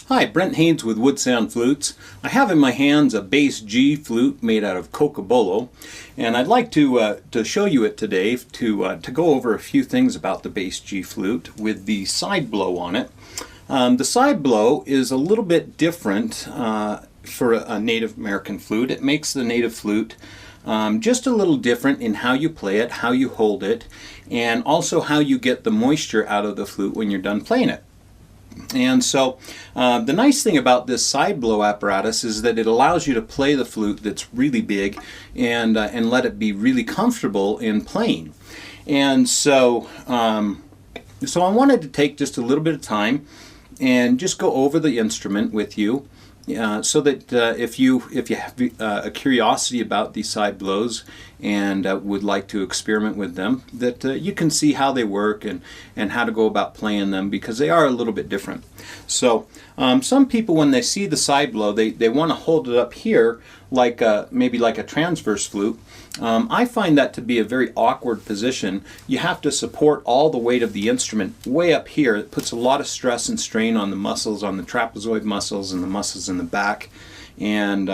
Hi, Brent Haynes with Wood Sound Flutes. I have in my hands a bass G flute made out of cocobolo, and I'd like to show you it today to go over a few things about the bass G flute with the side blow on it. The side blow is a little bit different for a Native American flute. It makes the native flute just a little different in how you play it, how you hold it, and also how you get the moisture out of the flute when you're done playing it. And so the nice thing about this side blow apparatus is that it allows you to play the flute that's really big and let it be really comfortable in playing. And so so I wanted to take just a little bit of time and just go over the instrument with you, so that if you have a curiosity about these side blows and would like to experiment with them, that you can see how they work and how to go about playing them, because they are a little bit different. So some people, when they see the side blow, they want to hold it up here like maybe like a transverse flute. I find that to be a very awkward position. You have to support all the weight of the instrument way up here. It puts a lot of stress and strain on the muscles, on the trapezoid muscles and the muscles in the back, and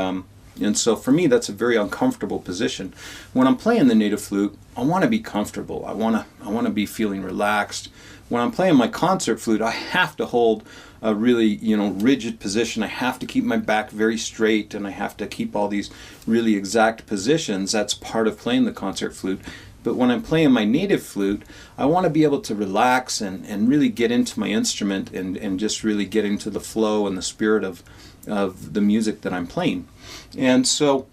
so for me that's a very uncomfortable position. When I'm playing the native flute, I want to be comfortable. I want to be feeling relaxed. When I'm playing my concert flute, I have to hold a really, rigid position. I have to keep my back very straight, and I have to keep all these really exact positions. That's part of playing the concert flute. But when I'm playing my native flute, I want to be able to relax and really get into my instrument and just really get into the flow and the spirit of the music that I'm playing. And so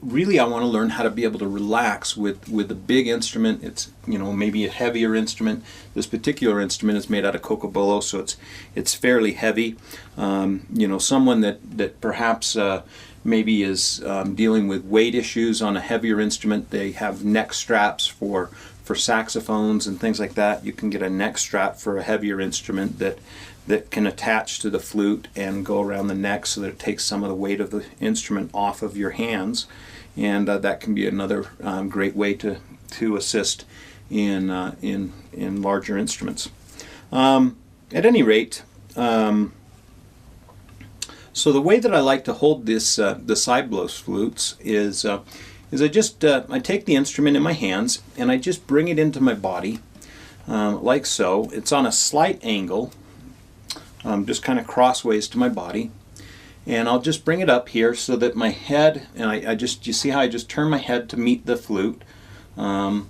really I want to learn how to be able to relax with a big instrument. It's maybe a heavier instrument. This particular instrument is made out of cocobolo, so it's fairly heavy. Someone that perhaps maybe is dealing with weight issues on a heavier instrument, they have neck straps for saxophones and things like that. You can get a neck strap for a heavier instrument that can attach to the flute and go around the neck so that it takes some of the weight of the instrument off of your hands, and that can be another great way to assist in larger instruments. At any rate, so the way that I like to hold this the side blow flutes is I just I take the instrument in my hands and I just bring it into my body like so. It's on a slight angle, just kind of crossways to my body, and I'll just bring it up here so that my head, and you see how I just turn my head to meet the flute, and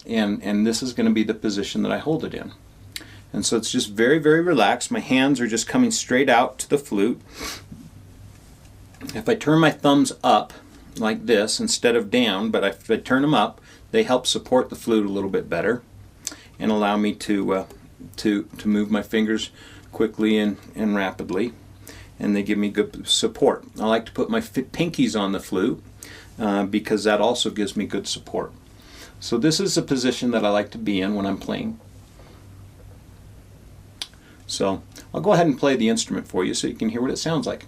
this is going to be the position that I hold it in. And so it's just very, very relaxed. My hands are just coming straight out to the flute. If I turn my thumbs up like this instead of down, but if I turn them up, they help support the flute a little bit better and allow me to move my fingers quickly and rapidly, and they give me good support. I like to put my pinkies on the flute because that also gives me good support. So this is a position that I like to be in when I'm playing. So I'll go ahead and play the instrument for you so you can hear what it sounds like.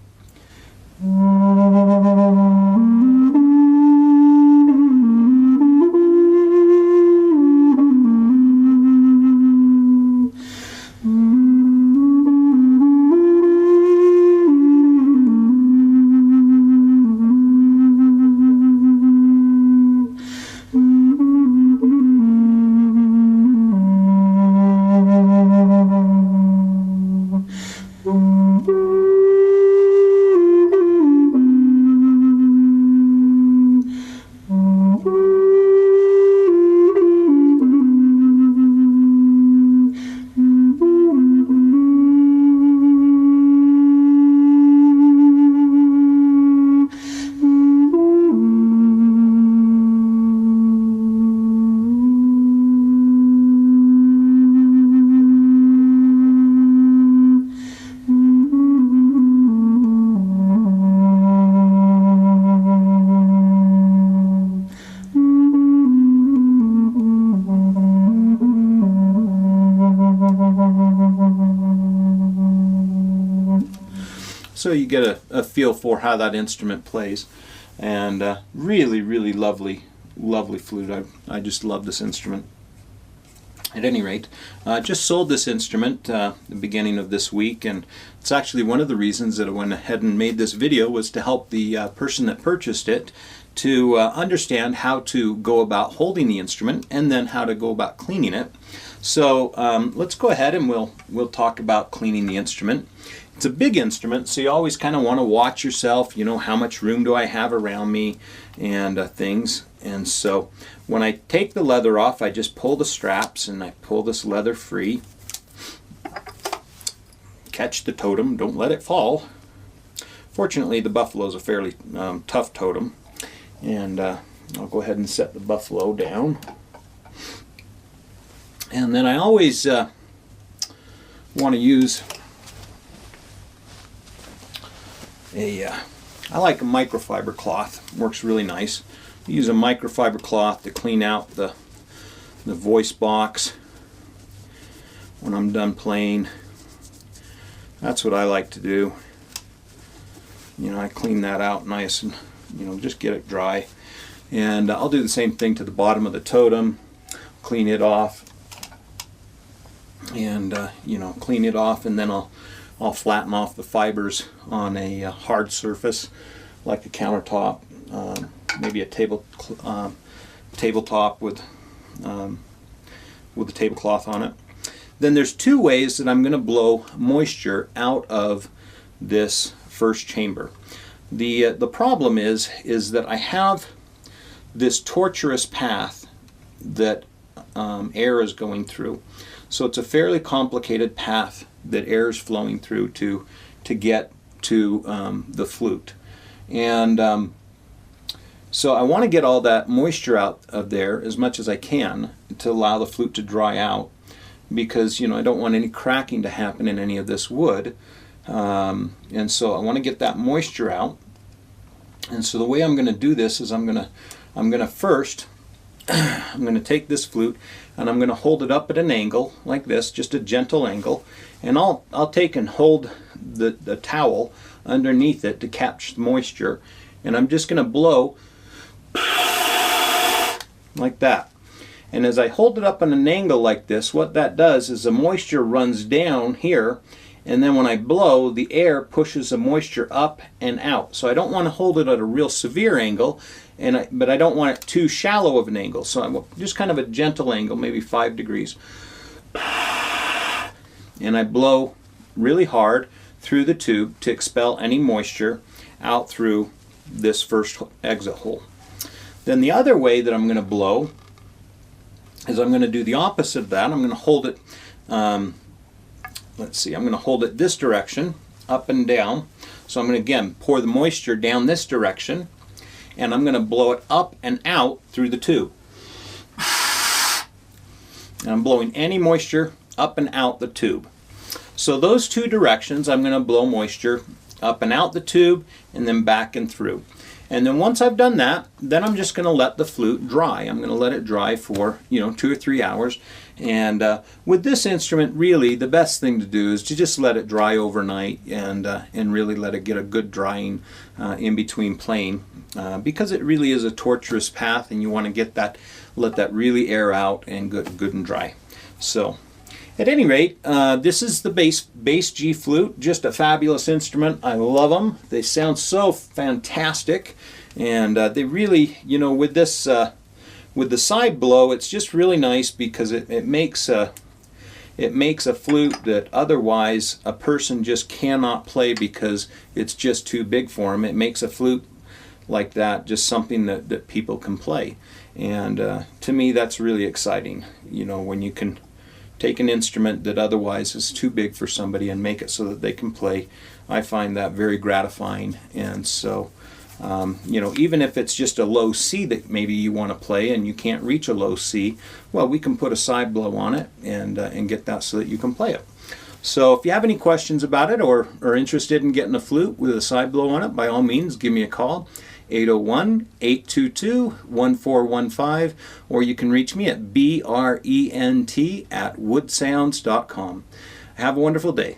So you get a feel for how that instrument plays, and really, really lovely flute. I just love this instrument. At any rate, just sold this instrument the beginning of this week, and it's actually one of the reasons that I went ahead and made this video, was to help the person that purchased it to understand how to go about holding the instrument and then how to go about cleaning it. So let's go ahead and we'll talk about cleaning the instrument. It's a big instrument, so you always kind of want to watch yourself, you know, how much room do I have around me and things. And so when I take the leather off, I just pull the straps and I pull this leather free. Catch the totem, don't let it fall. Fortunately, the buffalo is a fairly tough totem. And I'll go ahead and set the buffalo down. And then I always want to use I like a microfiber cloth. Works really nice. Use a microfiber cloth to clean out the voice box when I'm done playing. That's what I like to do. You know, I clean that out nice and, you know, just get it dry. And I'll do the same thing to the bottom of the totem. Clean it off. And you know, clean it off, and then I'll flatten off the fibers on a hard surface like a countertop, maybe a tabletop with a tablecloth on it. Then there's two ways that I'm going to blow moisture out of this first chamber. The problem is that I have this tortuous path that air is going through. So it's a fairly complicated path that air is flowing through to get to the flute. And so I want to get all that moisture out of there as much as I can to allow the flute to dry out, because, you know, I don't want any cracking to happen in any of this wood. And so I want to get that moisture out. And so the way I'm going to do this is I'm going to first I'm going to take this flute and I'm going to hold it up at an angle like this, just a gentle angle, and I'll take and hold the towel underneath it to catch the moisture, and I'm just going to blow like that. And as I hold it up on an angle like this, what that does is the moisture runs down here, and then when I blow, the air pushes the moisture up and out. So I don't want to hold it at a real severe angle, but I don't want it too shallow of an angle. So I'm just kind of a gentle angle, maybe 5 degrees. And I blow really hard through the tube to expel any moisture out through this first exit hole. Then the other way that I'm going to blow is I'm going to do the opposite of that. I'm going to hold it, let's see, I'm going to hold it this direction, up and down. So I'm going to again pour the moisture down this direction, and I'm going to blow it up and out through the tube. And I'm blowing any moisture up and out the tube. So those two directions, I'm going to blow moisture up and out the tube and then back and through. And then once I've done that, then I'm just going to let the flute dry. I'm going to let it dry for, 2 or 3 hours. And with this instrument, really, the best thing to do is to just let it dry overnight and really let it get a good drying in between playing, because it really is a torturous path, and you want to let that really air out and good and dry. So, at any rate, this is the bass G flute, just a fabulous instrument. I love them. They sound so fantastic, and they really, with this, with the side blow, it's just really nice because it makes a flute that otherwise a person just cannot play because it's just too big for them. It makes a flute like that just something that people can play, and to me that's really exciting. When you can take an instrument that otherwise is too big for somebody and make it so that they can play, I find that very gratifying. And so, even if it's just a low C that maybe you want to play and you can't reach a low C, well, we can put a side blow on it and get that so that you can play it. So if you have any questions about it or are interested in getting a flute with a side blow on it, by all means, give me a call. 801-822-1415, or you can reach me at brent@woodsounds.com. Have a wonderful day.